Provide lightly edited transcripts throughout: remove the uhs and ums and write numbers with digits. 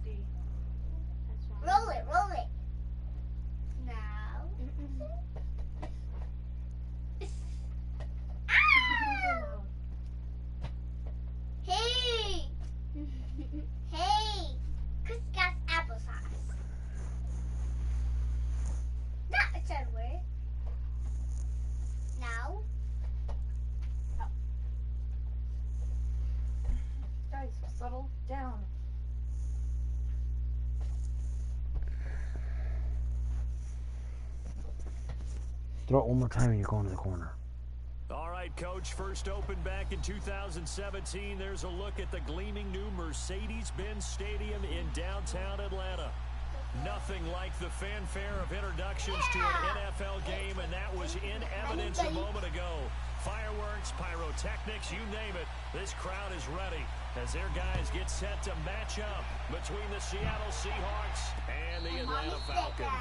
60. That's fine. Roll it, roll it. Now. Ow! Hey! Hey! Chris got applesauce. That should work. Now. Guys, settle down. Throw it one more time and you're going to the corner. All right, Coach, first opened back in 2017. There's a look at the gleaming new Mercedes-Benz Stadium in downtown Atlanta. Nothing like the fanfare of introductions to an NFL game, and that was in evidence a moment ago. Fireworks, pyrotechnics, you name it. This crowd is ready as their guys get set to match up between the Seattle Seahawks and the Atlanta Falcons.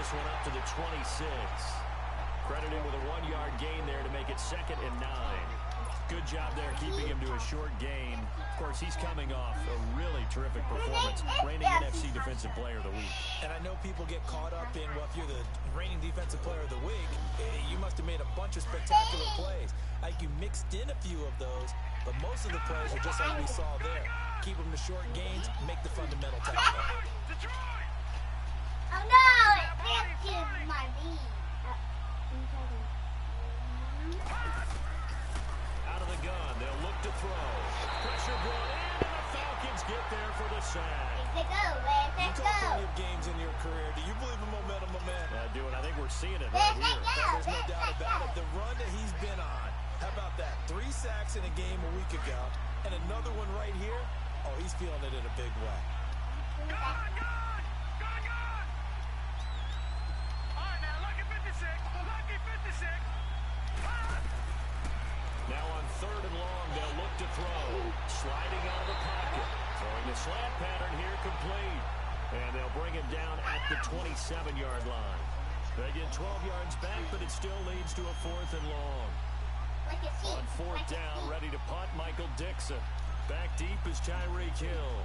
One up to the 26. Credited with a 1-yard gain there to make it 2nd and 9. Good job there keeping him to a short gain. Of course, he's coming off a really terrific performance, reigning NFC Defensive Player of the Week. And I know people get caught up in, well, if you're the reigning Defensive Player of the Week, you must have made a bunch of spectacular plays. Like you mixed in a few of those, but most of the plays are just like we saw there. Keep them to short gains, make the fundamental tackle. Oh no, it ripped to my knee. Out of the gun, they'll look to throw. Pressure brought in, and the Falcons get there for the sack. Let's go, man. You Let's took go. plenty of games in your career. Do you believe in momentum, my man? I do, and I think we're seeing it right Let's here. go. There's no doubt about it. The run that he's been on. How about that? 3 sacks in a game a week ago, and another one right here. Oh, he's feeling it in a big way. Now on 3rd and long, they'll look to throw. Sliding out of the pocket. Throwing the slant pattern here complete. And they'll bring him down at the 27-yard line. They get 12 yards back, but it still leads to a 4th and long. On 4th down, ready to punt, Michael Dixon. Back deep is Tyreek Hill.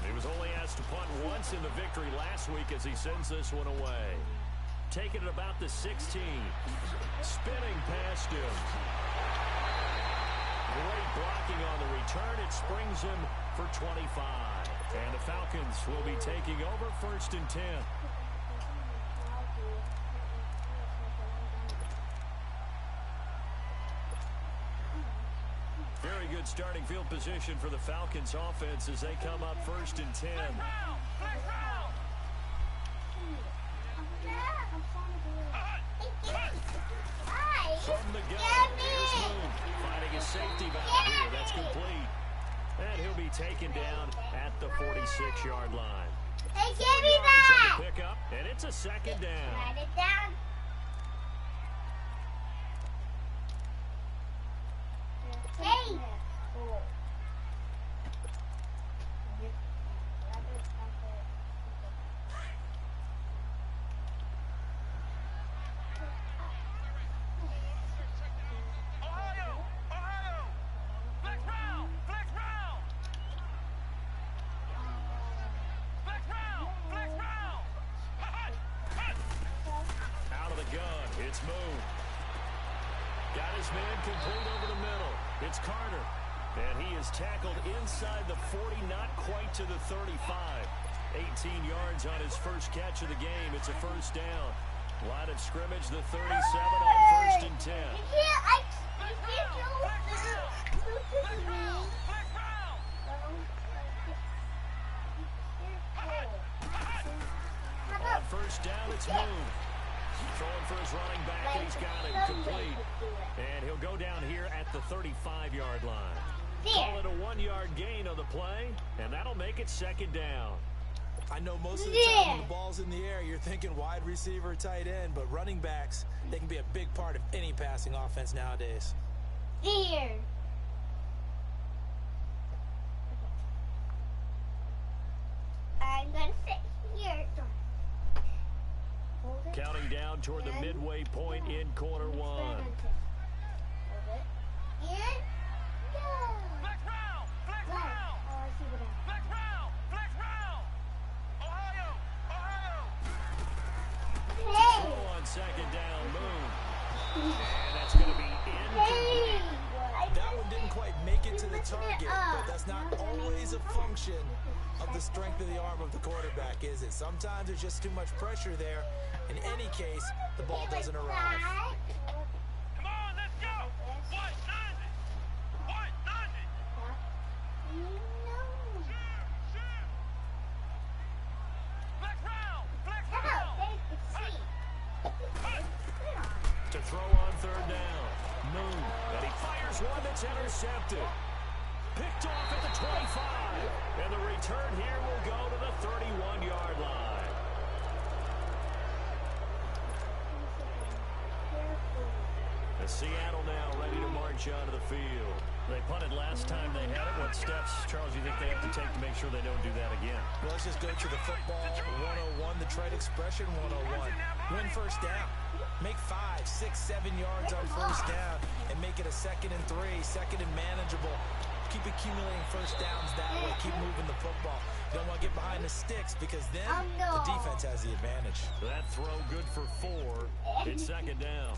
He was only asked to punt once in the victory last week as he sends this one away. Taking it about the 16. Spinning past him. Great blocking on the return. It springs him for 25. And the Falcons will be taking over 1st and 10. Very good starting field position for the Falcons offense as they come up 1st and 10. From the gun, here's Moon, finding a safety valve here. That's complete. And he'll be taken down at the 46-yard line. Hey, give me that! Pick up, and it's a 2nd down. Write it down. Hey! It's Moon. Got his man complete over the middle. It's Carter. And he is tackled inside the 40, not quite to the 35. 18 yards on his first catch of the game. It's a 1st down. Line of scrimmage, the 37 on 1st and 10. On 1st down, it's Moon. Throwing for his running back, and he's got it complete. And he'll go down here at the 35-yard line. Call it a 1-yard gain on the play, and that'll make it 2nd down. I know most of the time when the ball's in the air, you're thinking wide receiver, tight end, but running backs, they can be a big part of any passing offense nowadays. There. I'm going to sit here. Hold it. Counting down toward the midway point in quarter one. Hold it. And go. Flex round! Flex Go. round! Oh, I see what I Flex round! Flex round! Ohio! Ohio! Hey. Throw on second down, Moon. And that's going to be incomplete. That one didn't quite make it to the target, but that's not always a function of the strength of the arm of the quarterback, is it? Sometimes there's just too much pressure there. In any case, the ball doesn't arrive. Come on, let's go! What? 90! What? 90! Shoot! Flex round! Flex round! To throw on third down. Moon. And he fires one that's intercepted. Picked off at the 25. And the return here will go to the 31-yard line. And Seattle now ready to march onto the field. They punted last time they had it. What steps, Charles, do you think they have to take to make sure they don't do that again? Well, let's just go to the football 101, the trade expression 101. Win first down. Make 5, 6, 7 yards on first down and make it a 2nd and 3, 2nd and manageable. Keep accumulating first downs that way. Keep moving the football. You don't want to get behind the sticks because then the defense has the advantage. That throw good for 4. It's second down.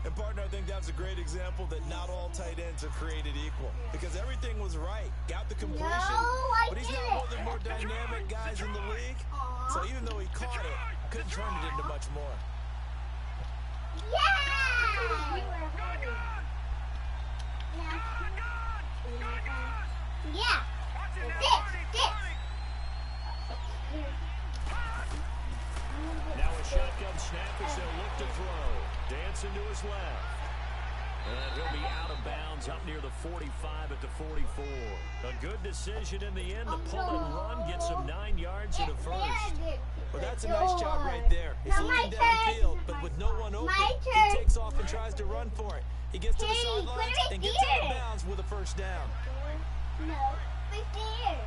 And partner, I think that's a great example that not all tight ends are created equal because everything was right. Got the completion, but he's not one of the more dynamic guys in the league. So even though he caught it, couldn't turn it into much more. Yeah. Now a shotgun snap as they'll look to throw. Dancing to his left. And he'll be out of bounds up near the 45 at the 44. A good decision in the end to pull and run, get some 9 yards in a first. Well, that's a nice job right there. He's looking downfield, but with no one open, he takes off and tries to run for it. He gets to the sidelines and gets out of bounds with a first down. No, right there.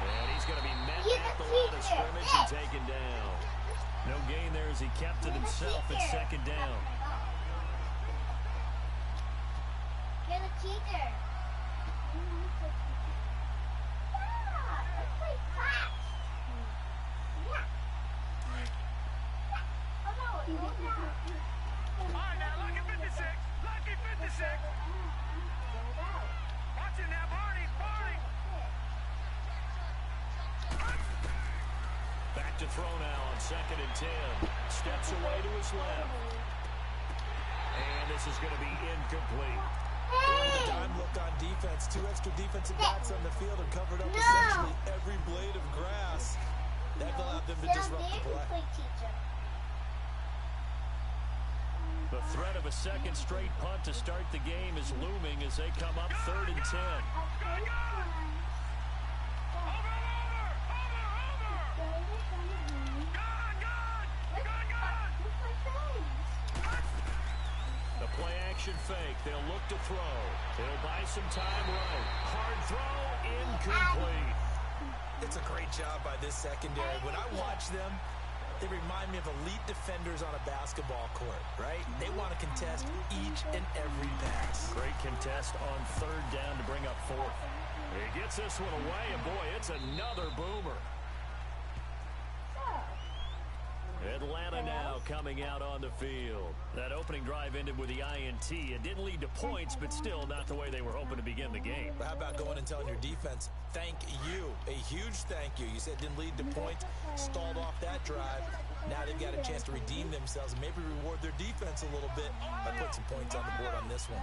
And he's going to be met at the line of scrimmage and taken down. No gain there as he kept it himself at second down. You're the teacher. Let's play class. Yeah. Oh no, All right, now, lucky 56. Lucky 56. Watch it now, Barney. Barney. Back to throw now on 2nd and 10. Steps away to his left. And this is going to be incomplete. The dime look on defense. 2 extra defensive backs on the field and covered up essentially every blade of grass. That allowed them to disrupt the play. The threat of a second straight punt to start the game is looming as they come up 3rd and 10. The play action fake. They'll look to throw. They'll buy some time right. Hard throw, incomplete. It's a great job by this secondary. When I watch them, they remind me of elite defenders on a basketball court, right? They want to contest each and every pass. Great contest on 3rd down to bring up 4th. He gets this one away, and boy, it's another boomer. Atlanta now coming out on the field. That opening drive ended with the INT. It didn't lead to points, but still not the way they were hoping to begin the game. But how about going and telling your defense, thank you, a huge thank you. You said it didn't lead to points, stalled off that drive. Now they've got a chance to redeem themselves and maybe reward their defense a little bit by putting some points on the board on this one.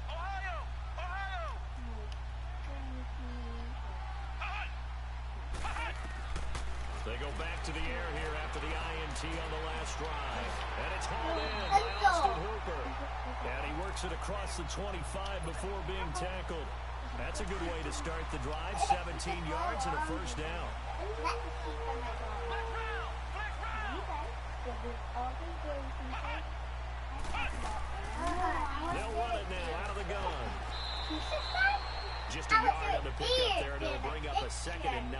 Ohio! Ohio! They go back to the air here after the PAT on the last drive. And it's hauled in by Austin Hooper. And he works it across the 25 before being tackled. That's a good way to start the drive. 17 yards and a first down. They'll run it now out of the gun. Just a yard on the pickup there, and it'll bring up a 2nd and 9.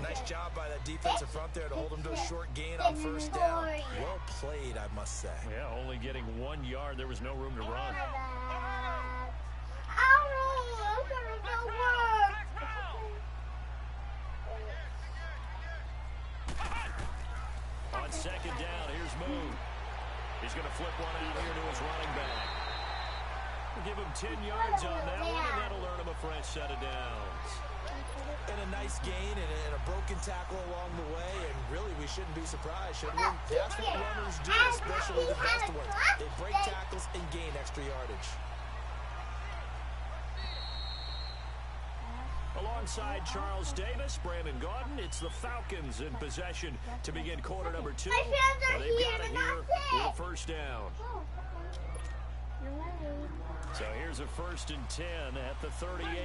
Nice job by that defensive front there to hold them to a short gain on first down. Well played, I must say. Yeah, only getting 1 yard. There was no room to run. On 2nd down, here's Moon. He's going to flip one out here to his running back. We'll give him 10 yards on that one, and that'll earn him a fresh set of downs. And a nice gain and a broken tackle along the way, and really we shouldn't be surprised, should we? That's what runners do, especially the best ones. They break tackles and gain extra yardage. Alongside Charles Davis, Brandon Gaudin, it's the Falcons in possession to begin quarter number 2. And they've got it here with a first down. So here's a 1st and 10 at the 38.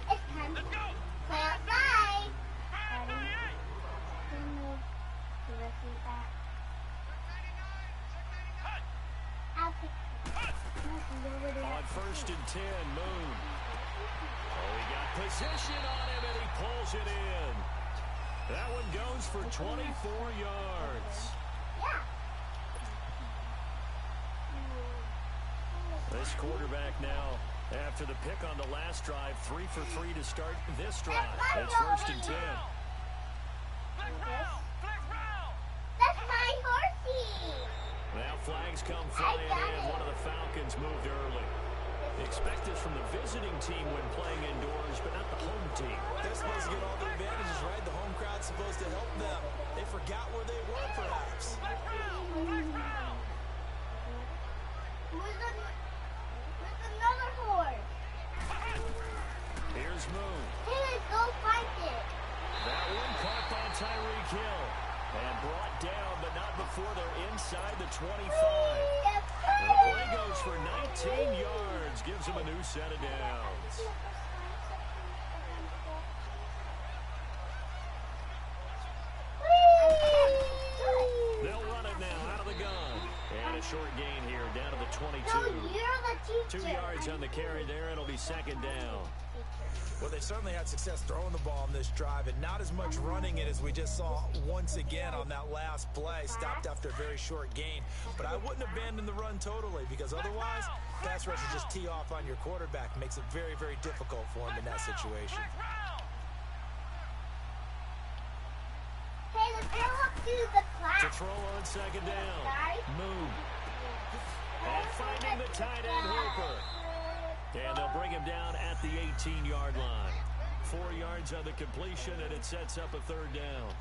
It's time to go. On 1st and 10, Moon. Oh, he got position on him, and he pulls it in. That one goes for 24 yards. This quarterback now, after the pick on the last drive, 3 for 3 to start this drive. It's 1st and 10. That's my horsey. Now flags come flying in. One of the Falcons moved early. Expect this from the visiting team when playing indoors, but not the home team. They're supposed to get all the advantages, right? The home crowd's supposed to help them. They forgot where they were, perhaps. Where's another horse? Here's Moon. Hey, go find it. That one caught by Tyreek Hill and brought down, but not before they're inside the 25. And the play goes for 19 yards, gives them a new set of downs. They'll run it now out of the gun. And a short gain here down to the 22. No, you're the teacher. 2 yards on the carry there. It'll be 2nd down. Well, they certainly had success throwing the ball on this drive, and not as much running it as we just saw once again on that last play. Stopped after a very short gain. But I wouldn't abandon the run totally, because otherwise, pass rush will just tee off on your quarterback. Makes it very, very difficult for him in that situation. Hey, let's go up to the class. To throw on 2nd down. Moon. And finding the tight end, Hooper. And they'll bring him down at the 18-yard line. 4 yards on the completion, and it sets up a 3rd down.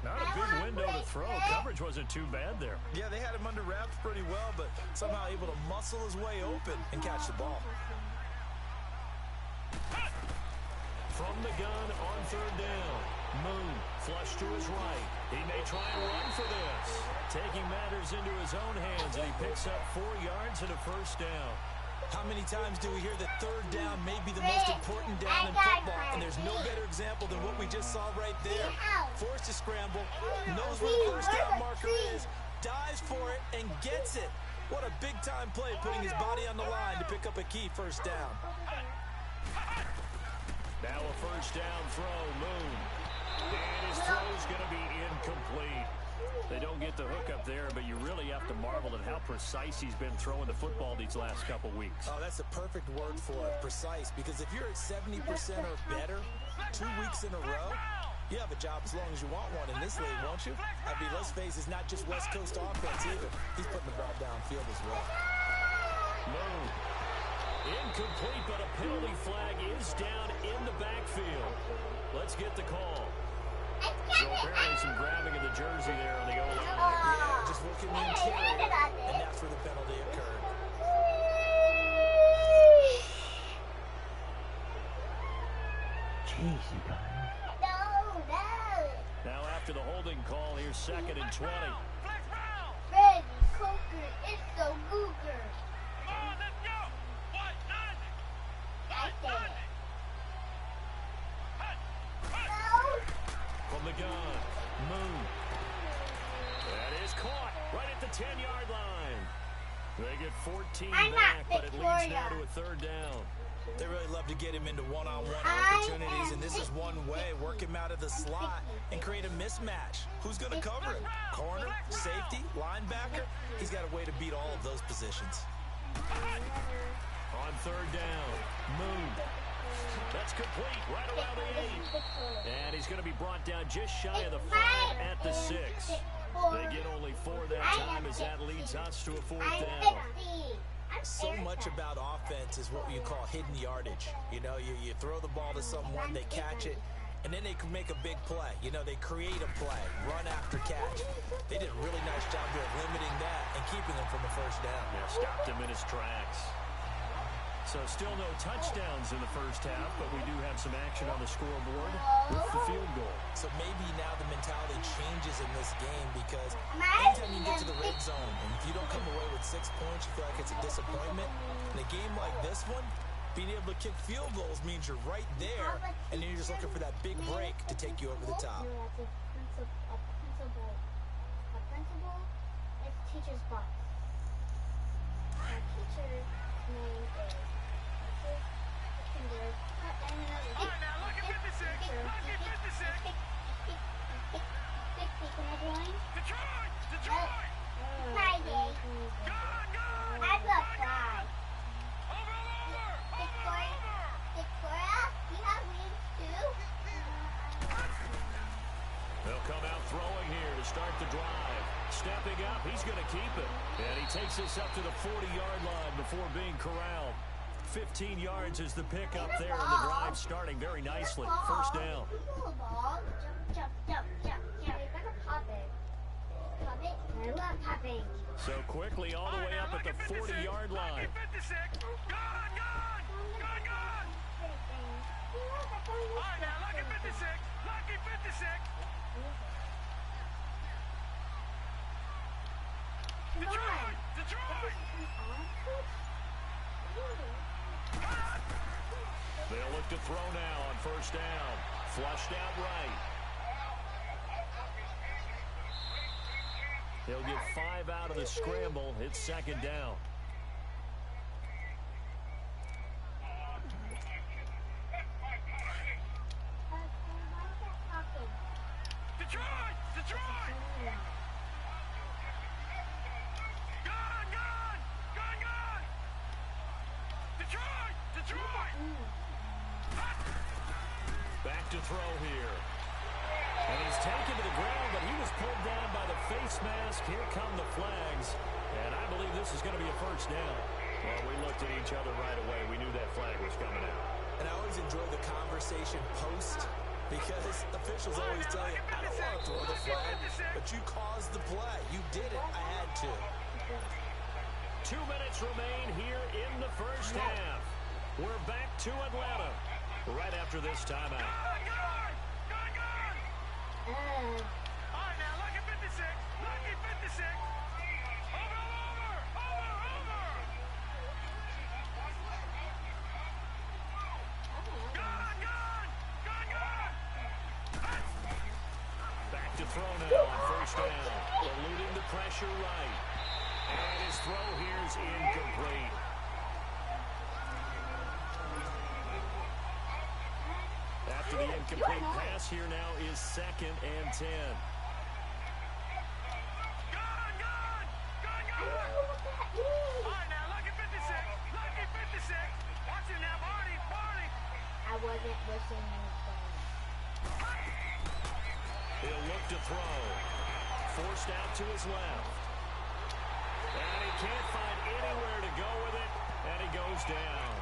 Not a big window to throw. Coverage wasn't too bad there. Yeah, they had him under wraps pretty well, but somehow able to muscle his way open and catch the ball. From the gun on 3rd down. Moon flush to his right. He may try and run for this. Taking matters into his own hands, and he picks up 4 yards and a first down. How many times do we hear that 3rd down may be the most important down in football? And there's no better example than what we just saw right there. Forced to scramble, knows where the first down marker is, dives for it, and gets it. What a big-time play, putting his body on the line to pick up a key first down. Now a first down throw, Moon. And his throw's going to be incomplete. They don't get the hook up there, but you really have to marvel at how precise he's been throwing the football these last couple weeks. Oh, that's the perfect word for it, precise. Because if you're at 70% or better 2 weeks in a row, you have a job as long as you want one in this league, won't you? I mean, let's face it, it's not just West Coast offense either. He's putting the ball downfield as well. Moon. Incomplete, but a penalty flag is down in the backfield. Let's get the call. So apparently some grabbing of the jersey there on the O-line. Yeah, just looking in the interior, and that's where the penalty occurred. Jeez, you guys. No. after the holding call. Here's 2nd and 20. Flex round. Freddy Coker is so googer. Come on, let's go. What? 90. I said it. From the gun, Moon. That is caught right at the 10-yard line. They get 14 I'm back, not but it leads now Victoria. to a 3rd down. They really love to get him into one-on-one I opportunities, am and this is one way. Work him out of the slot and create a mismatch. Who's going to cover him? Corner, safety, linebacker? He's got a way to beat all of those positions. On 3rd down, Moon. That's complete right around the 8. And he's going to be brought down just shy of the 5 at the 6. They get only 4 that time as that leads us to a 4th down. So much about offense is what you call hidden yardage. You know, you throw the ball to someone, they catch it, and then they can make a big play. You know, they create a play, run after catch. They did a really nice job there of limiting that and keeping him from a 1st down. Yeah, stopped him in his tracks. So still no touchdowns in the 1st half, but we do have some action on the scoreboard with the field goal. So maybe now the mentality changes in this game because anytime you get to the red zone, and if you don't come away with 6 points, you feel like it's a disappointment. In a game like this one, being able to kick field goals means you're right there, and then you're just looking for that big break to take you over the top. A principal is teacher's boss. Our teacher's name is All right, now, look at 56. Look at 56. Can I join? Detroit. Detroit. Friday. Gone. I love Friday. Over. Victoria, you have wings too? They'll come out throwing here to start the drive. Stepping up, he's going to keep it. And he takes this up to the 40-yard line before being corralled. 15 yards is the pickup there, and the drive starting very nicely. 1st down. Jump. You gotta pop it. Pop it? I love popping. So quickly all the way up at the 40-yard line. Lucky 56. Gone. All right, now, lucky 56. Lucky 56. Detroit. They'll look to throw now on 1st down. Flushed out right. He'll get 5 out of the scramble. It's 2nd down. Detroit. Gone. Detroit. Back to throw here. And he's taken to the ground, but he was pulled down by the face mask. Here come the flags. And I believe this is going to be a 1st down. Well, we looked at each other right away. We knew that flag was coming out. And I always enjoy the conversation post because officials always tell you, I don't want to throw the flag, but you caused the play. You did it. I had to. 2 minutes remain here in the 1st half. We're back to Atlanta right after this timeout. Gone. All right, now, lucky 56. Lucky 56. Over. Gone. Back to throw now on 1st down. Eluding the pressure right. And his throw here's incomplete. After the incomplete pass, here now is 2nd and 10. Gone. All right, now, lucky 56. Lucky 56. Watch it now, Barney. I wasn't listening. He'll look to throw. Forced out to his left. And he can't find anywhere to go with it. And he goes down.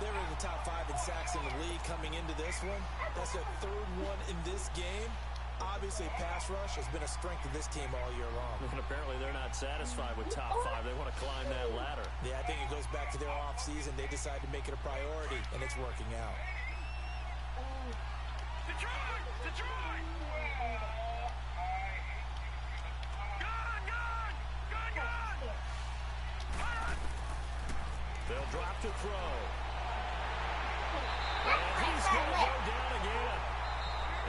They were in the top 5 in sacks in the league coming into this one. That's their 3rd one in this game. Obviously, pass rush has been a strength of this team all year long. And apparently they're not satisfied with top 5. They want to climb that ladder. Yeah, I think it goes back to their offseason. They decided to make it a priority, and it's working out. Detroit. They'll drop to throw. And he's going to go down again.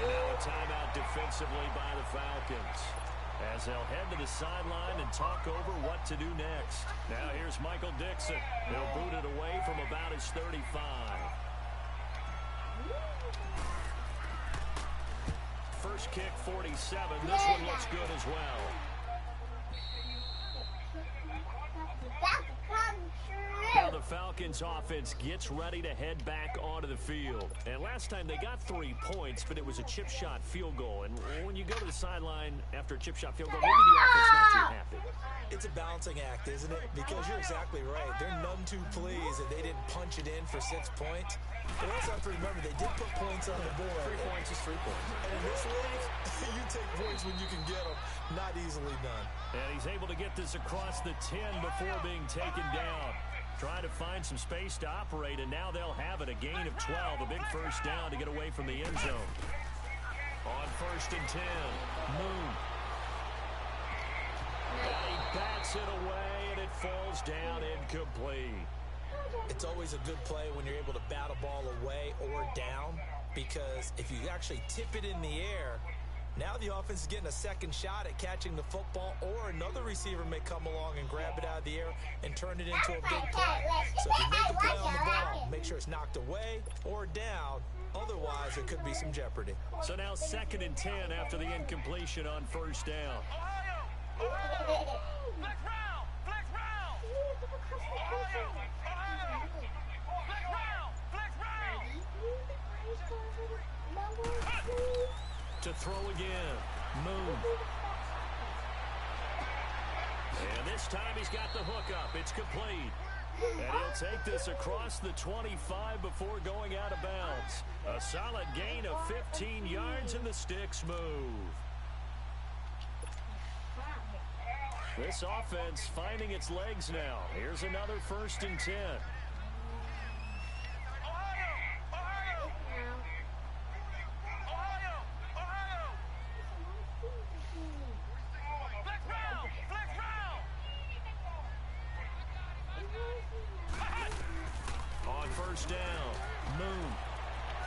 And now a timeout defensively by the Falcons, as they'll head to the sideline and talk over what to do next. Now here's Michael Dixon. He'll boot it away from about his 35. First kick, 47. This one looks good as well. Now the Falcons offense gets ready to head back onto the field. And last time they got 3 points, but it was a chip shot field goal. And when you go to the sideline after a chip shot field goal, maybe the offense not too happy. It's a balancing act, isn't it? Because you're exactly right. They're none too pleased that they didn't punch it in for 6 points. But also have to remember, they did put points on the board. 3 points is 3 points. And in this league, you take points when you can get them. Not easily done. And he's able to get this across the 10 before being taken down. Trying to find some space to operate, and now they'll have it. A gain of 12, a big first down to get away from the end zone. On 1st and 10, Moon. And he bats it away, and it falls down incomplete. It's always a good play when you're able to bat a ball away or down, because if you actually tip it in the air, now the offense is getting a second shot at catching the football, or another receiver may come along and grab it out of the air and turn it into a big play. So if you make a play on the ball, make sure it's knocked away or down. Otherwise, there could be some jeopardy. So now 2nd and 10 after the incompletion on 1st down. Ohio! Flex round! Flex round! Ohio! Ohio! Flex round! Flex round! To throw again, Moon. And this time he's got the hook up. It's complete. And he'll take this across the 25 before going out of bounds. A solid gain of 15 yards, and the sticks move. This offense finding its legs now. Here's another 1st and 10. On 1st down, Moon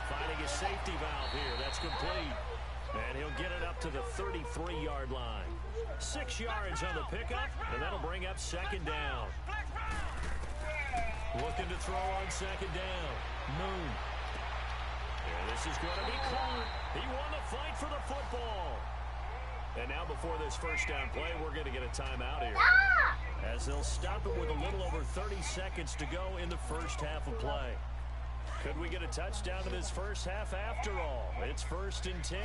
finding his safety valve here. That's complete. And he'll get it up to the 33-yard line. 6 yards on the pickup, and that'll bring up 2nd down. Looking to throw on 2nd down, Moon. And this is going to be caught. He won the fight for the football. And now before this 1st down play, we're going to get a timeout here, as they'll stop it with a little over 30 seconds to go in the 1st half of play. Could we get a touchdown in this 1st half after all? It's 1st and 10.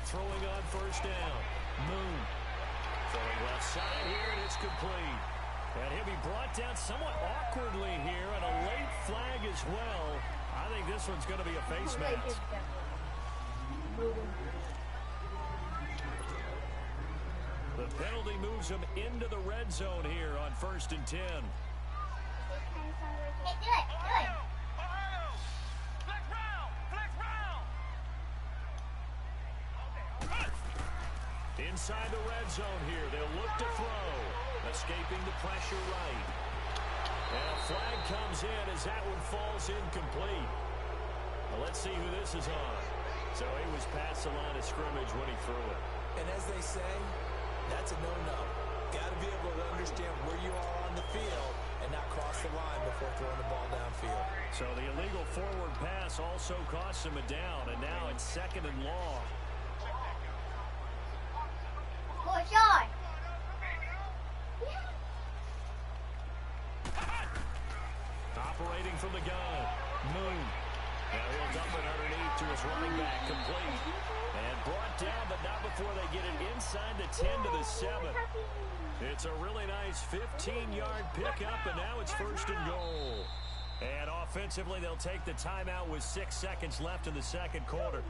Throwing on 1st down, Moon. Throwing left side here, and it's complete. And he'll be brought down somewhat awkwardly here, and a late flag as well. I think this one's going to be a face mask. The penalty moves him into the red zone here on 1st and 10. Hey, do it. Inside the red zone here, they'll look to throw. Escaping the pressure right. And a flag comes in as that one falls incomplete. Well, let's see who this is on. So he was past the line of scrimmage when he threw it. And as they say, that's a no-no. Got to be able to understand where you are on the field and not cross the line before throwing the ball downfield. So the illegal forward pass also costs him a down, and now it's 2nd and long. Push on. Operating from the gun, Moon. Now he'll dump it underneath to his running back, complete. And brought down, but not before they get it inside the 10 to the 7. It's a really nice 15-yard pickup, and now it's 1st and goal. And offensively, they'll take the timeout with 6 seconds left in the 2nd quarter.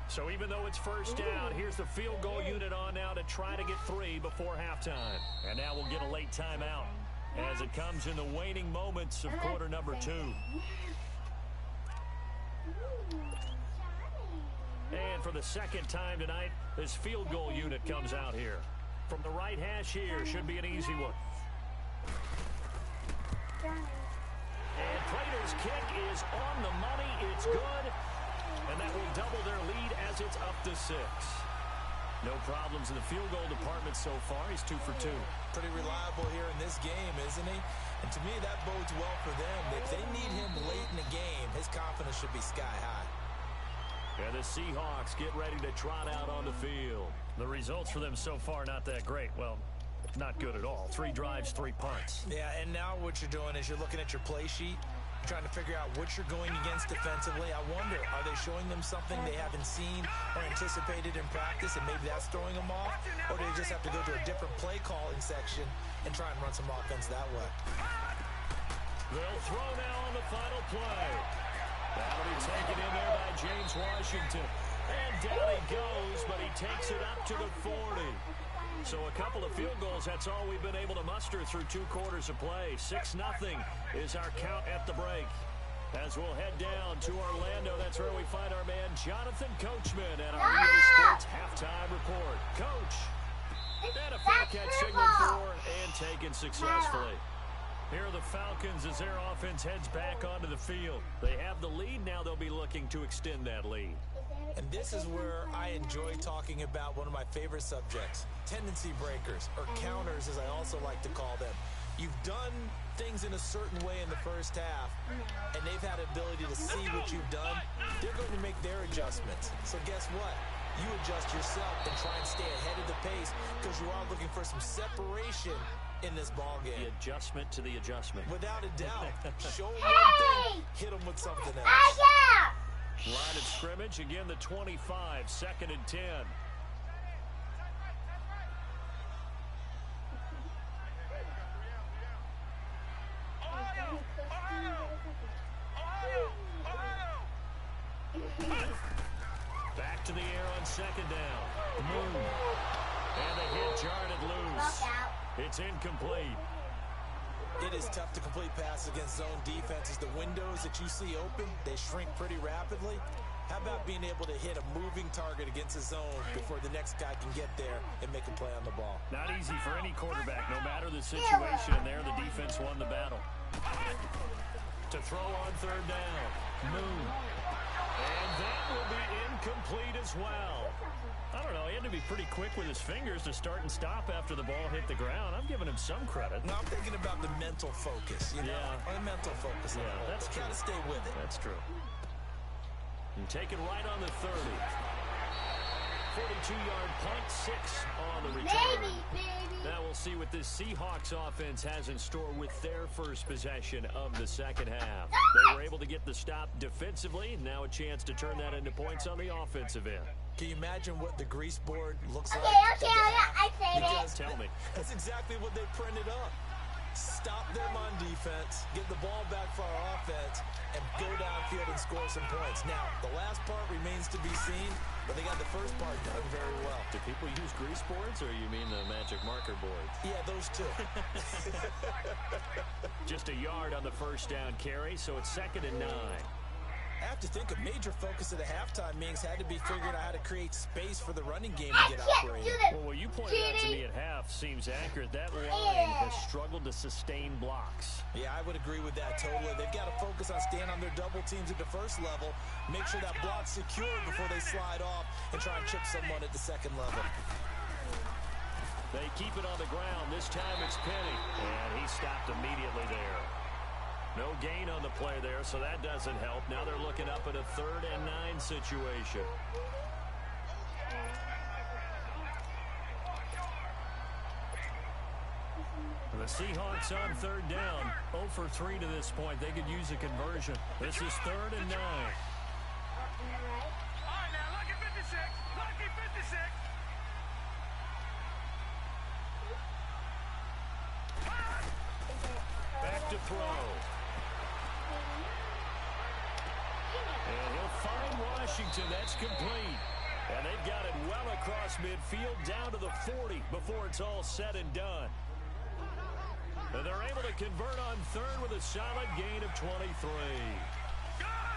So even though it's first down, here's the field goal unit on now to try to get 3 before halftime. And now we'll get a late timeout as it comes in the waning moments of quarter number 2. And for the second time tonight, this field goal unit comes out here. From the right hash here, should be an easy one. And Prater's kick is on the money. It's good. And that will double their lead as it's up to 6. No problems in the field goal department so far. He's 2 for 2. Pretty reliable here in this game, isn't he? And to me, that bodes well for them. If they need him late in the game, his confidence should be sky high. And the Seahawks get ready to trot out on the field. The results for them so far not that great. Well, not good at all. 3 drives, 3 punts. Yeah, and now what you're doing is you're looking at your play sheet, trying to figure out what you're going against defensively. I wonder, are they showing them something they haven't seen or anticipated in practice, and maybe that's throwing them off? Or do they just have to go to a different play calling section and try and run some offense that way? They'll throw now on the final play. That'll be taken in there by James Washington. And down he goes, but he takes it up to the 40. So a couple of field goals, that's all we've been able to muster through 2 quarters of play. 6-0 is our count at the break. As we'll head down to Orlando, that's where we find our man Jonathan Coachman at our EA Sports Halftime Report. Coach, and a fair catch signaled for and taken successfully. Here are the Falcons as their offense heads back onto the field. They have the lead. Now they'll be looking to extend that lead. And this is where I enjoy talking about one of my favorite subjects, tendency breakers, or counters as I also like to call them. You've done things in a certain way in the first half, and they've had ability to see what you've done. They're going to make their adjustments. So guess what? You adjust yourself and try and stay ahead of the pace because you are looking for some separation in this ball game. The adjustment to the adjustment. Without a doubt. Show them one thing, hit them with something else. Line of scrimmage, again the 25, 2nd and 10. Back to the air on 2nd down. Move. And the hit jarred it loose. It's incomplete. It is tough to complete passes against zone defenses. The windows that you see open, they shrink pretty rapidly. How about being able to hit a moving target against a zone before the next guy can get there and make a play on the ball? Not easy for any quarterback. No matter the situation in there, the defense won the battle. To throw on 3rd down. Moon. And that will be incomplete as well. I don't know, he had to be pretty quick with his fingers to start and stop after the ball hit the ground. I'm giving him some credit. No, I'm thinking about the mental focus, you know? Yeah. The mental focus. Yeah, that's true. Got to stay with it. That's true. And take it right on the 30. 42-yard punt, 6 on the return. Now we'll see what this Seahawks offense has in store with their first possession of the second half. They were able to get the stop defensively. Now a chance to turn that into points on the offensive end. Can you imagine what the grease board looks like? I said Because Tell me. that's exactly what they printed up. Stop them on defense, get the ball back for our offense, and go downfield and score some points. Now, the last part remains to be seen, but they got the first part done very well. Do people use grease boards, or you mean the magic marker boards? Yeah, those two. Just a yard on the first down carry, so it's 2nd and 9. I have to think a major focus of the halftime meetings had to be figuring out how to create space for the running game to get operating. Well, what you pointed out to me at half seems accurate. That line has struggled to sustain blocks. Yeah, I would agree with that totally. They've got to focus on staying on their double teams at the first level, make sure that block's secure before they slide off, and try and chip someone at the second level. They keep it on the ground. This time it's Penny, and he stopped immediately there. No gain on the play there, so that doesn't help. Now they're looking up at a 3rd and 9 situation. The Seahawks on 3rd down. 0 for 3 to this point. They could use a conversion. This is 3rd and 9. All right, now, lucky 56. Lucky 56. Back to throw. And he'll find Washington. That's complete. And they've got it well across midfield down to the 40 before it's all said and done. And they're able to convert on third with a solid gain of 23. Gone!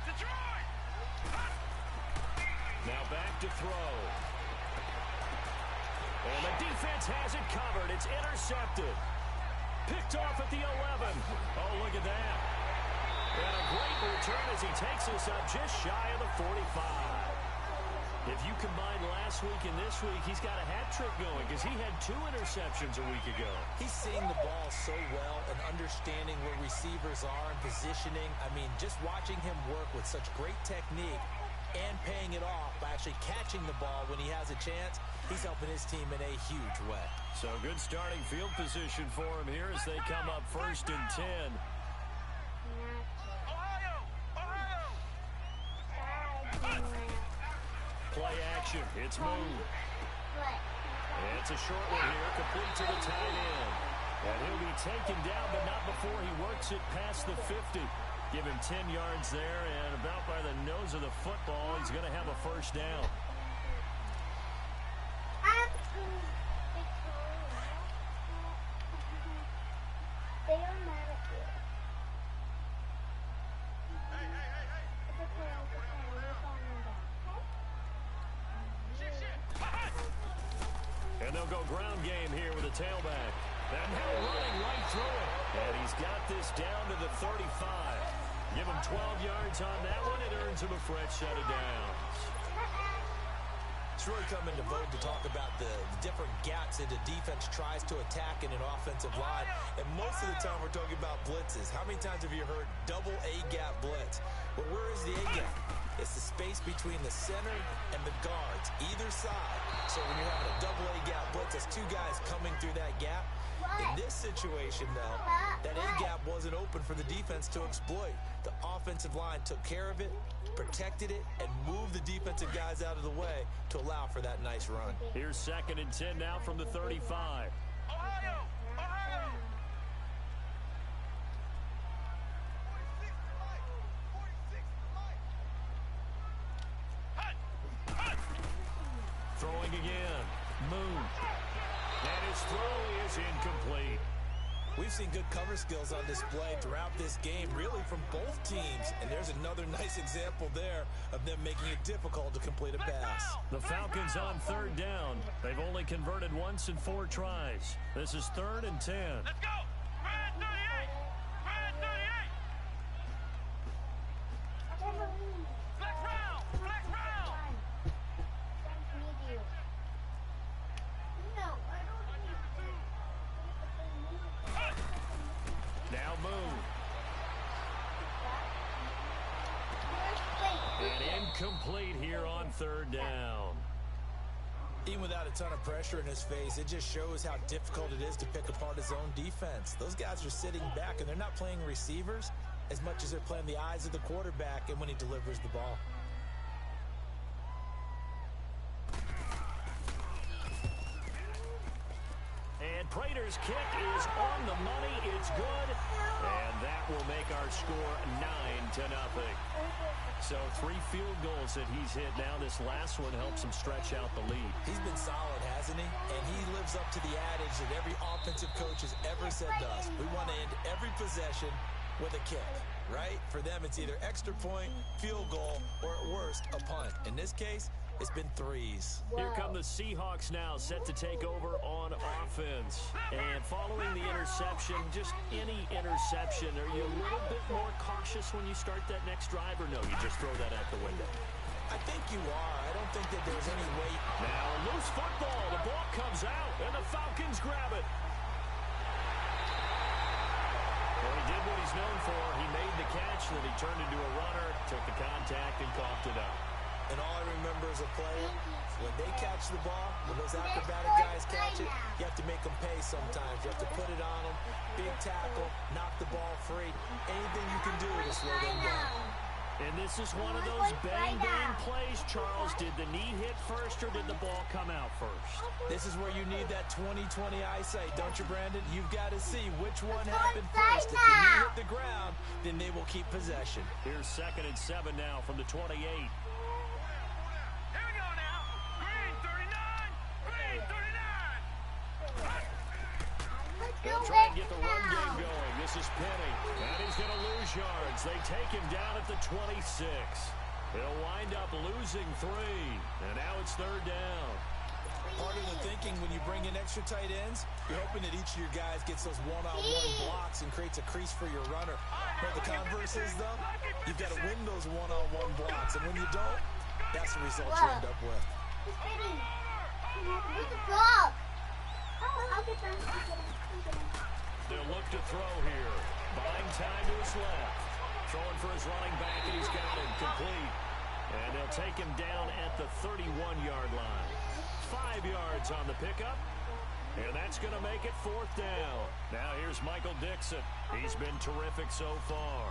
Detroit! Now back to throw. And the defense has it covered. It's intercepted. Picked off at the 11. Oh, look at that. And a great return as he takes us up just shy of the 45. If you combine last week and this week, he's got a hat trick going because he had 2 interceptions a week ago. He's seeing the ball so well and understanding where receivers are and positioning. I mean, just watching him work with such great technique and paying it off by actually catching the ball when he has a chance, he's helping his team in a huge way. So good starting field position for him here as they come up 1st and 10. Play action. It's moved. It's a short one here, complete to the tight end. And he'll be taken down, but not before he works it past the 50. Give him 10 yards there, and about by the nose of the football, he's going to have a first down. They are mad at you. And they'll go ground game here with a tailback. And now running right through it. And he's got this down to the 35. Give him 12 yards on that one. It earns him a fresh set of downs. It's really come into vogue to talk about the different gaps that the defense tries to attack in an offensive line. And most of the time we're talking about blitzes. How many times have you heard double A-gap blitz? Well, where is the A-gap? It's the space between the center and the guards, either side. So when you're having a double A-gap blitz, that's 2 guys coming through that gap. In this situation, though, that A-gap wasn't open for the defense to exploit. The offensive line took care of it, protected it, and moved the defensive guys out of the way to allow for that nice run. Here's 2nd and 10 now from the 35. Ohio! Throwing again. Moon. And his throw is incomplete. We've seen good cover skills on display throughout this game, really from both teams. And there's another nice example there of them making it difficult to complete a pass. The Falcons on 3rd down. They've only converted once in 4 tries. This is 3rd and 10. Let's go! Red 38! Red 38! Flex round! Flex round! Now Moon. And incomplete here on 3rd down. Even without a ton of pressure in his face, it just shows how difficult it is to pick apart his own defense. Those guys are sitting back, and they're not playing receivers as much as they're playing the eyes of the quarterback and when he delivers the ball. And Prater's kick is on the money. It's good. And that will make our score 9-0. So 3 field goals that he's hit now. This last one helps him stretch out the lead. He's been solid, hasn't he? And he lives up to the adage that every offensive coach has ever said to us. We want to end every possession with a kick, right? For them, it's either extra point, field goal, or at worst, a punt. In this case, it's been 3s. Here come the Seahawks now, set to take over on offense. And following the interception, just any interception, are you a little bit more cautious when you start that next drive, or no, you just throw that out the window? I think you are. I don't think that there's any way. Now, loose football. The ball comes out, and the Falcons grab it. Well, he did what he's known for. He made the catch, then he turned into a runner, took the contact, and coughed it up. And all I remember as a player, when they catch the ball, when those acrobatic guys catch it, you have to make them pay sometimes. You have to put it on them, big tackle, knock the ball free. Anything you can do to slow them down. And this is one of those bang-bang plays, Charles. Did the knee hit first or did the ball come out first? This is where you need that 20/20 eyesight, don't you, Brandon? You've got to see which one happened first. If the knee hit the ground, then they will keep possession. Here's 2nd and 7 now from the 28. Here we go now. Green 39. Green 39. He'll try and get the run game going. This is Penny. And he's going to lose yards. They take him down at the 26. He'll wind up losing 3. And now it's 3rd down. Part of the thinking when you bring in extra tight ends, you're hoping that each of your guys gets those one-on-one blocks and creates a crease for your runner. But the converse is, though, you've got to win those one-on-one blocks. And when you don't, that's the result you end up with. Where's the dog? I'll get them. They'll look to throw here. Buying time to his left. Throwing for his running back, and he's got him complete. And they'll take him down at the 31-yard line. 5 yards on the pickup. And that's going to make it 4th down. Now here's Michael Dixon. He's been terrific so far.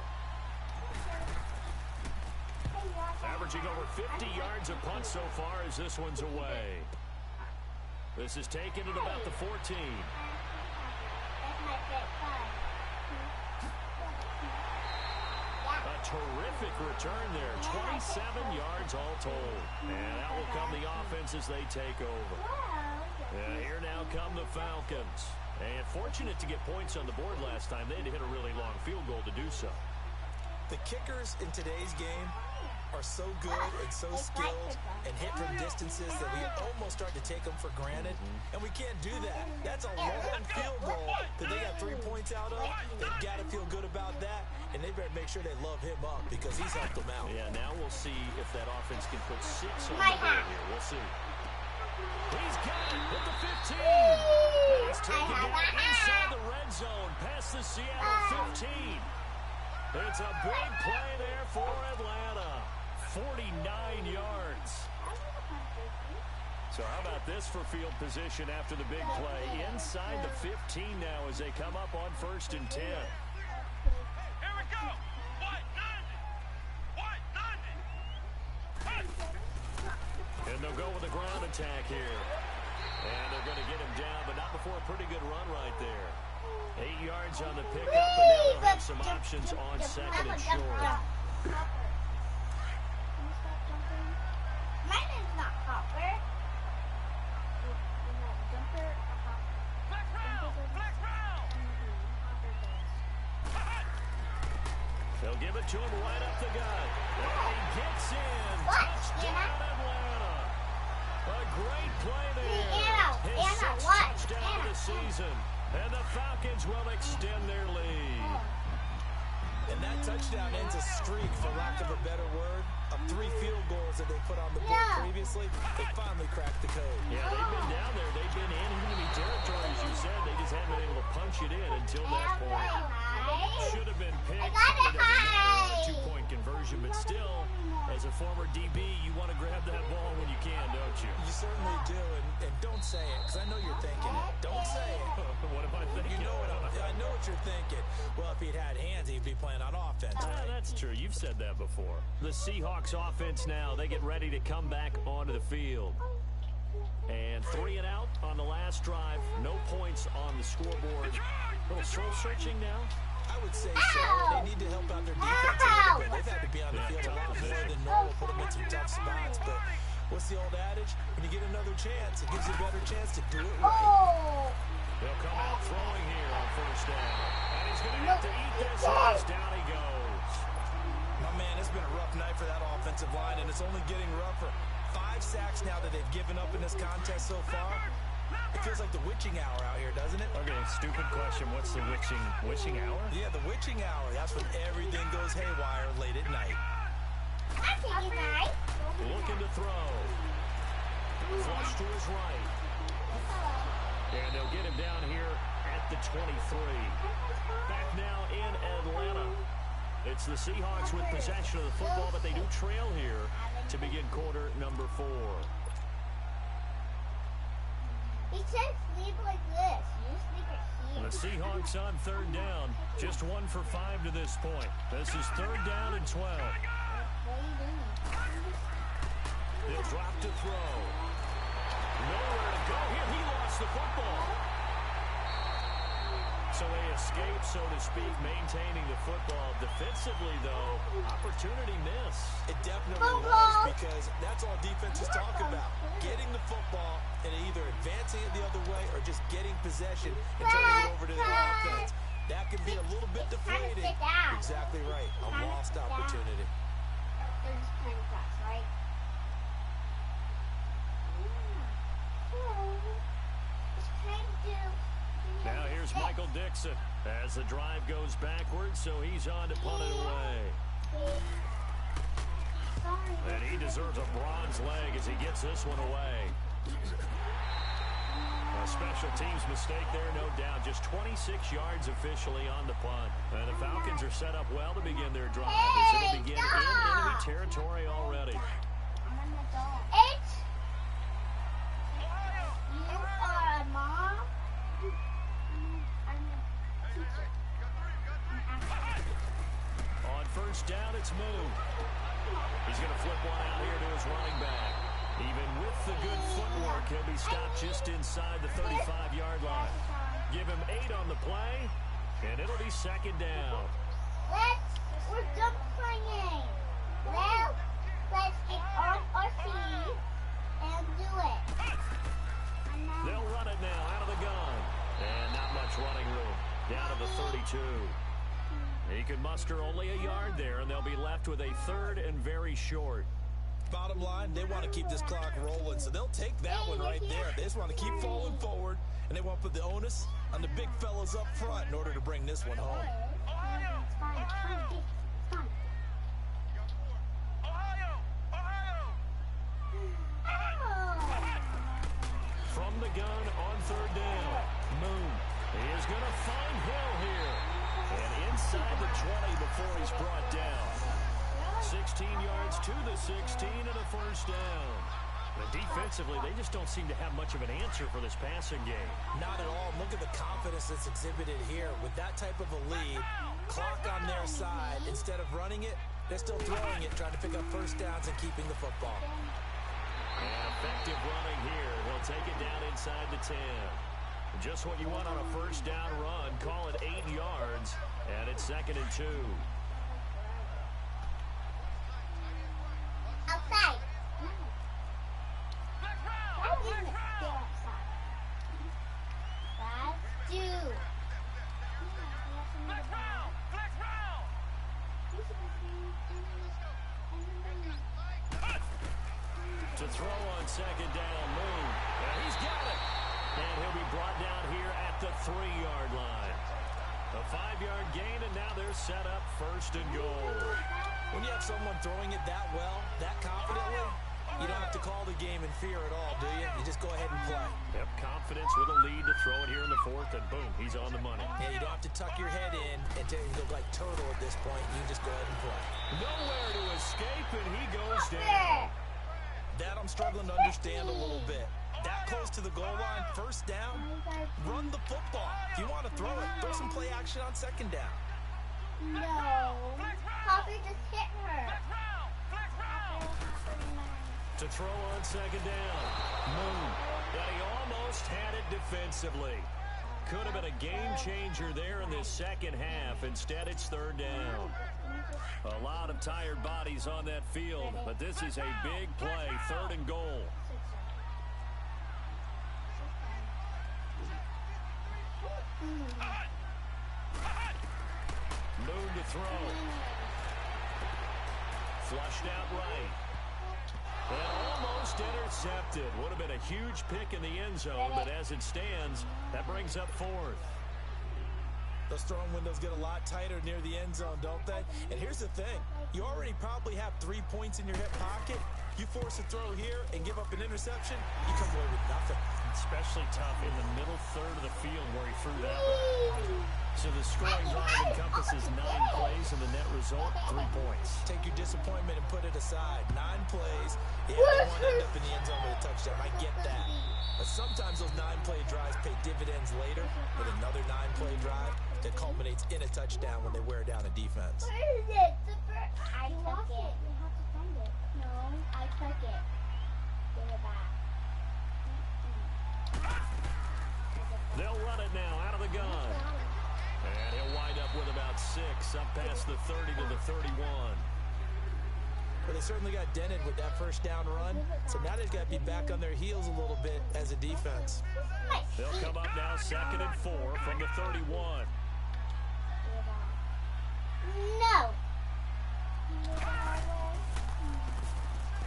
Averaging over 50 yards a punt so far as this one's away. This is taken at about the 14. That's my favorite fun. A terrific return there. 27 yards all told. And that will come the offense as they take over. Here now come the Falcons. And fortunate to get points on the board last time. They had to hit a really long field goal to do so. The kickers in today's game are so good and so skilled and hit from distances that we almost start to take them for granted. And we can't do that. That's a long field goal that they got 3 points out of. They've got to feel good about that. And they better make sure they love him up because he's helped them out. Yeah, now we'll see if that offense can put 6 on the board here. We'll see. He's got it at the 15. And he's taken down inside the red zone past the Seattle 15. It's a big play there for Atlanta. 49 yards. So how about this for field position after the big play? Inside the 15 now as they come up on 1st and 10. Here we go. White 90. White 90. And they'll go with a ground attack here. And they're going to get him down, but not before a pretty good run right there. 8 yards on the pickup, and now they'll have some options on 2nd and short. Mine is not Hopper. Black round. Black round. They'll give it to him right up the gut. And he gets in. Touchdown, Atlanta. A great play there. His 6th touchdown of the season. And the Falcons will extend their lead. And that touchdown ends a streak, for lack of a better word, of 3 field goals that they put on the board previously. They finally cracked the code. Yeah, they've been down there. They've been in enemy territory, as you said. They just haven't been able to punch it in until that point. Should have been picked. It doesn't matter. A 2-point conversion, but still, as a former DB, you want to grab that ball when you can, don't you? You certainly do, and don't say it, because I know you're thinking it. Don't say it. What am I thinking? You know I know what you're thinking. Well, if he'd had hands, he'd be playing on offense, right? That's true. You've said that before. The Seahawks offense now, they get ready to come back onto the field. And 3 and out on the last drive. No points on the scoreboard. A little soul searching now. I would say so. They need to help out their defense a little bit. They've had to be on the field a lot more than normal, put them in some tough spots. But what's the old adage? When you get another chance, it gives you a better chance to do it right. They'll come out throwing here on 1st down. And he's going to have to eat this as down he goes. My man, it's been a rough night for that offensive line, and it's only getting rougher. 5 sacks now that they've given up in this contest so far. It feels like the witching hour out here, doesn't it? Okay, stupid question. What's the witching hour? Yeah, the witching hour. That's when everything goes haywire late at night. Looking to throw. Flush to his right. And they'll get him down here at the 23. Back now in Atlanta. It's the Seahawks with possession of the football, but they do trail here to begin quarter number 4. He said sleep like this. You sleep at The Seahawks on 3rd down. Just 1 for 5 to this point. This is 3rd down and 12. What are you doing? He'll drop to throw. Nowhere to go here. He lost the football. So they escape, so to speak, maintaining the football. Defensively, though, opportunity miss. It definitely was, because that's all defenses talk about. Getting the football and either advancing it the other way or just getting possession and turning it over to their offense. That can be a little bit deflating. Exactly right. A lost opportunity. They're just playing fast, right? Just trying to do... Now here's Michael Dixon as the drive goes backwards, so he's on to punt it away. And he deserves a bronze leg as he gets this one away. A special teams mistake there, no doubt. Just 26 yards officially on the punt. And the Falcons are set up well to begin their drive as it'll begin in enemy territory already. I'm an adult. You are a mom? I'm a teacher. On first down, it's Moon. He's going to flip one out here to his running back. Even with the good footwork, he'll be stopped just inside the 35-yard line. Give him 8 on the play, and it'll be second down. We're done playing. Let's get on our feet and do it. They'll run it now out of the gun. And not much running room. Down to the 32. He can muster only a yard there, and they'll be left with a third and very short. Bottom line, they want to keep this clock rolling, so they'll take that one right there. They just want to keep falling forward, and they want to put the onus on the big fellas up front in order to bring this one home. It's fine. It's fine. From the gun on third down, Moon. He is going to find Hill here. And inside the 20 before he's brought down. 16 yards to the 16 and a first down. But defensively, they just don't seem to have much of an answer for this passing game. Not at all. Look at the confidence that's exhibited here. With that type of a lead, clock on their side, instead of running it, they're still throwing it, trying to pick up first downs and keeping the football. And effective running here. He'll take it down inside the 10. Just what you want on a first down run. Call it 8 yards, and it's second and 2. Outside. To throw on second down, Moon. And he's got it. And he'll be brought down here at the 3-yard line. A 5-yard gain, and now they're set up first and goal. When you have someone throwing it that well, that confidently, you don't have to call the game in fear at all, do you? You just go ahead and play. Yep, confidence with a lead to throw it here in the 4th, and boom, he's on the money. Yeah, you don't have to tuck your head in and look like turtle at this point. You just go ahead and play. Nowhere to escape, and he goes down. That I'm struggling to understand a little bit. That close to the goal line, first down, run the football. If you want to throw it, throw some play action on second down. No. Papa just hit her. To throw on second down. Moon. But he almost had it defensively. Could have been a game changer there in this second half. Instead, it's third down. A lot of tired bodies on that field, but this is a big play, third and goal. Moon to throw. Flushed out right. And almost intercepted. Would have been a huge pick in the end zone, but as it stands, that brings up 4th. Those throwing windows get a lot tighter near the end zone, don't they? And here's the thing. You already probably have 3 points in your hip pocket. You force a throw here and give up an interception, you come away with nothing. Especially tough in the middle third of the field where he threw that one. So the scoring drive encompasses 9 plays, and the net result, 3 points. Take your disappointment and put it aside. 9 plays. Yeah, they want to end up in the end zone with a touchdown. I get that. But sometimes those 9-play drives pay dividends later with another 9-play drive that culminates in a touchdown when they wear down a defense. Where is it? I took it. I took it. Give it back. They'll run it now out of the gun. And he'll wind up with about 6, up past the 30 to the 31. Well, they certainly got dented with that first down run, so now they've got to be back on their heels a little bit as a defense. They'll come up now 2nd and 4 from the 31. No.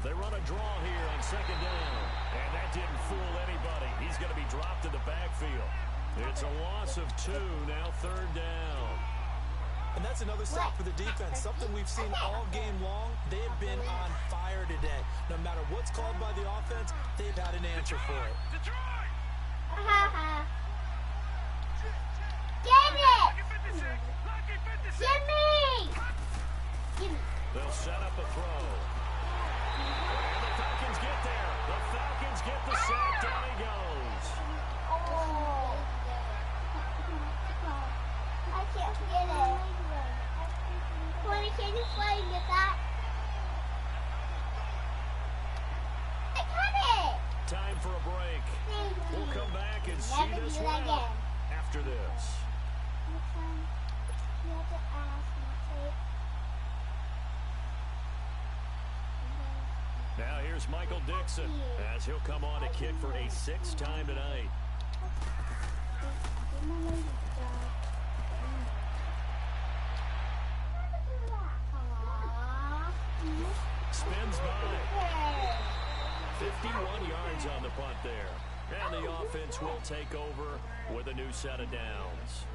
They run a draw here on 2nd down, and that didn't fool anybody. He's going to be dropped in the backfield. It's a loss of 2, now 3rd down. And that's another sack for the defense, something we've seen all game long. They've been on fire today. No matter what's called by the offense, they've had an answer for it. Detroit! Get it! Lucky 56! Lucky 56! Give me! Give me. They'll set up a throw. And the Falcons get there. The Falcons get the sack. Down he goes. Oh. I can't get it. Can you play and get that? I got it! Time for a break. We'll come back and see Never this do one that out again. after this. Next time, you have to ask me to Now here's Michael Dixon as he'll come on to kick for a 6th time tonight. Spins by. 51 yards on the punt there. And the offense will take over with a new set of downs.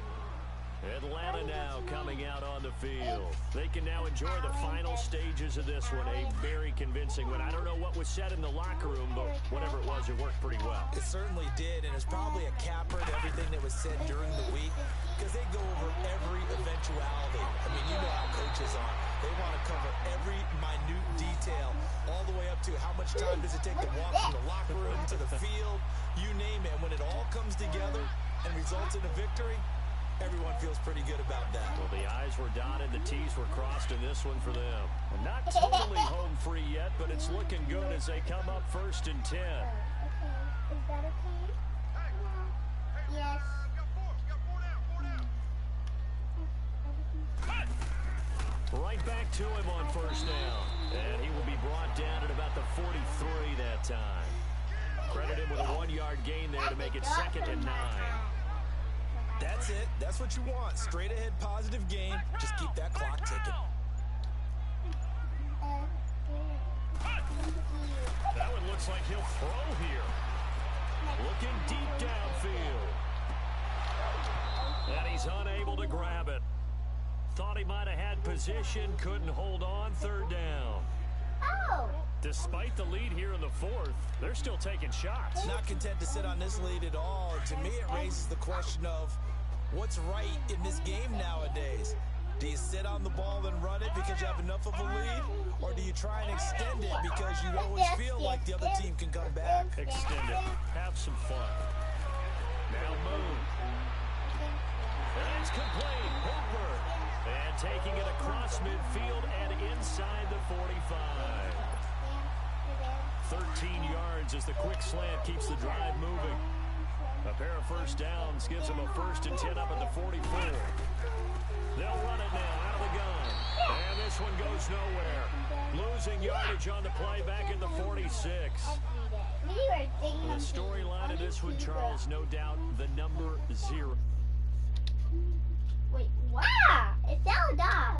Atlanta now coming out on the field. They can now enjoy the final stages of this one. A very convincing one. I don't know what was said in the locker room, but whatever it was, it worked pretty well. It certainly did, and it's probably a capper to everything that was said during the week because they go over every eventuality. I mean, you know how coaches are. They want to cover every minute detail, all the way up to how much time does it take to walk from the locker room to the field, you name it. When it all comes together and results in a victory, everyone feels pretty good about that. Well, the I's were dotted, the T's were crossed in this one for them. And not totally home free yet, but it's looking good as they come up 1st and 10. Okay, is that okay? Yes. Right back to him on 1st down. And he will be brought down at about the 43 that time. Credit him with a 1-yard gain there to make it 2nd and 9. That's it. That's what you want. Straight ahead positive game. Just keep that clock ticking. That one looks like he'll throw here. Looking deep downfield. And he's unable to grab it. Thought he might have had position, couldn't hold on. 3rd down. Oh! Despite the lead here in the 4th, they're still taking shots. Not content to sit on this lead at all. To me, it raises the question of what's right in this game nowadays. Do you sit on the ball and run it because you have enough of a lead? Or do you try and extend it because you always feel like the other team can come back? Extend it. Have some fun. Now move. And it's complete. Hooper. And taking it across midfield and inside the 45. 13 yards as the quick slant keeps the drive moving. A pair of 1st downs gives them a 1st and 10 up at the 44. They'll run it now out of the gun. And this one goes nowhere. Losing yardage on the play back at the 46. The storyline of this one, Charles, no doubt the number 0. Wait, wow! It's Ella Dog.